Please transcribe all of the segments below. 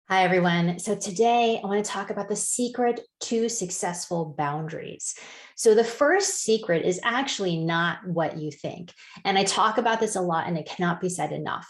Hi, everyone. So today I want to talk about the secret to successful boundaries. So the first secret is actually not what you think. And I talk about this a lot and it cannot be said enough.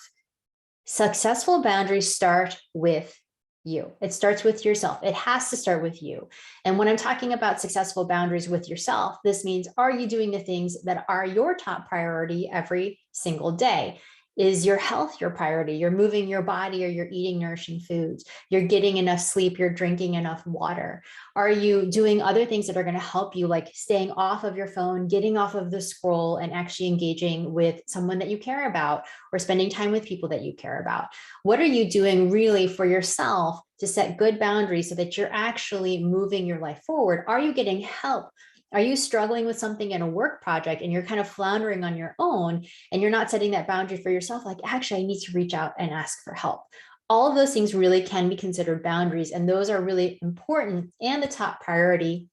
Successful boundaries start with you. It starts with yourself. It has to start with you. And when I'm talking about successful boundaries with yourself, this means, are you doing the things that are your top priority every single day? Is your health your priority? You're moving your body, or you're eating nourishing foods. You're getting enough sleep. You're drinking enough water. Are you doing other things that are going to help you, like staying off of your phone, getting off of the scroll, and actually engaging with someone that you care about, or spending time with people that you care about? What are you doing really for yourself to set good boundaries so that you're actually moving your life forward? Are you getting help? Are you struggling with something in a work project and you're kind of floundering on your own and you're not setting that boundary for yourself? Like, actually, I need to reach out and ask for help. All of those things really can be considered boundaries, and those are really important and the top priority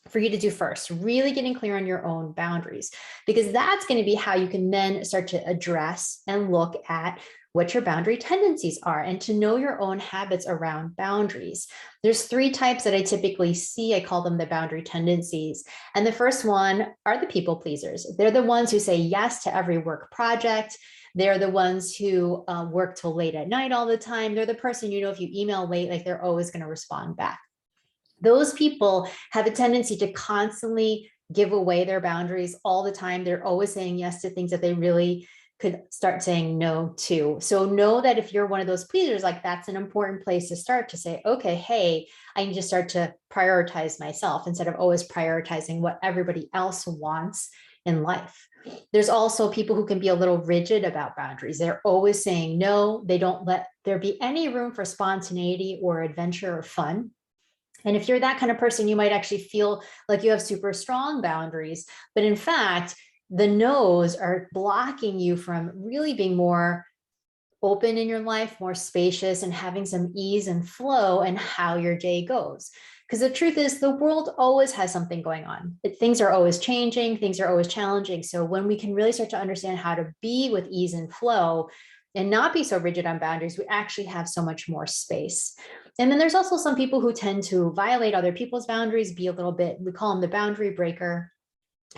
for you to do first, really getting clear on your own boundaries, because that's going to be how you can then start to address and look at what your boundary tendencies are and to know your own habits around boundaries. There's three types that I typically see. I call them the boundary tendencies. And the first one are the people pleasers. They're the ones who say yes to every work project. They're the ones who work till late at night all the time. They're the person, if you email late, like they're always going to respond back. Those people have a tendency to constantly give away their boundaries all the time. They're always saying yes to things that they really could start saying no to. So know that if you're one of those pleasers, like that's an important place to start, to say, okay, hey, I need to start to prioritize myself instead of always prioritizing what everybody else wants in life. There's also people who can be a little rigid about boundaries. They're always saying no. They don't let there be any room for spontaneity or adventure or fun. And if you're that kind of person, you might actually feel like you have super strong boundaries, but in fact, the no's are blocking you from really being more open in your life, more spacious, and having some ease and flow in how your day goes. Because the truth is, the world always has something going on. Things are always changing, things are always challenging. So when we can really start to understand how to be with ease and flow and not be so rigid on boundaries, we actually have so much more space. And then there's also some people who tend to violate other people's boundaries, be a little bit, we call them the boundary breaker,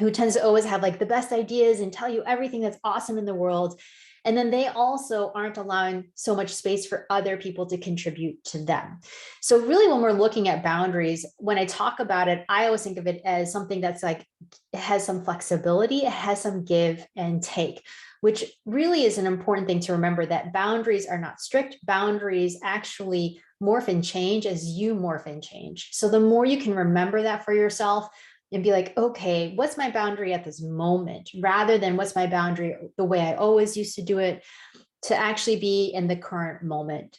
who tends to always have like the best ideas and tell you everything that's awesome in the world. And then they also aren't allowing so much space for other people to contribute to them. So really, when we're looking at boundaries, when I talk about it, I always think of it as something that's like, it has some flexibility, it has some give and take, which really is an important thing to remember, that boundaries are not strict. Boundaries actually morph and change as you morph and change. So the more you can remember that for yourself, and be like, okay, what's my boundary at this moment, rather than what's my boundary the way I always used to do it, to actually be in the current moment.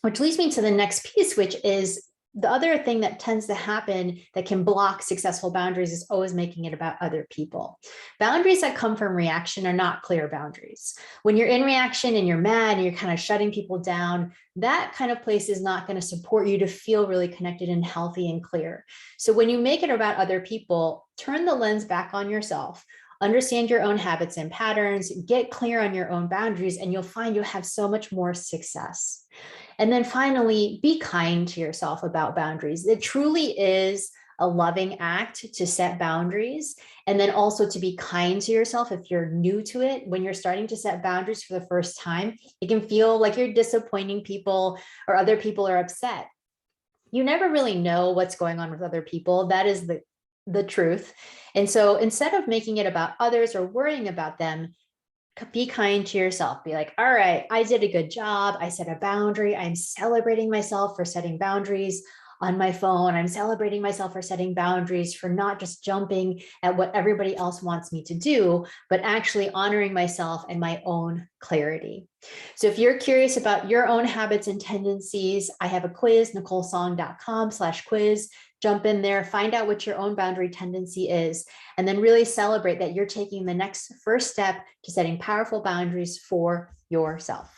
Which leads me to the next piece, which is the other thing that tends to happen that can block successful boundaries is always making it about other people. Boundaries that come from reaction are not clear boundaries. When you're in reaction and you're mad and you're kind of shutting people down, that kind of place is not going to support you to feel really connected and healthy and clear. So when you make it about other people, turn the lens back on yourself. Understand your own habits and patterns, get clear on your own boundaries, and you'll find you'll have so much more success. And then finally, be kind to yourself about boundaries. It truly is a loving act to set boundaries, and then also to be kind to yourself if you're new to it. When you're starting to set boundaries for the first time, it can feel like you're disappointing people or other people are upset. You never really know what's going on with other people. That is the truth. And so instead of making it about others or worrying about them, be kind to yourself. Be like, all right, I did a good job. I set a boundary. I'm celebrating myself for setting boundaries on my phone. I'm celebrating myself for setting boundaries, for not just jumping at what everybody else wants me to do, but actually honoring myself and my own clarity. So if you're curious about your own habits and tendencies, I have a quiz, NicoleSong.com/quiz. Jump in there, find out what your own boundary tendency is, and then really celebrate that you're taking the next first step to setting powerful boundaries for yourself.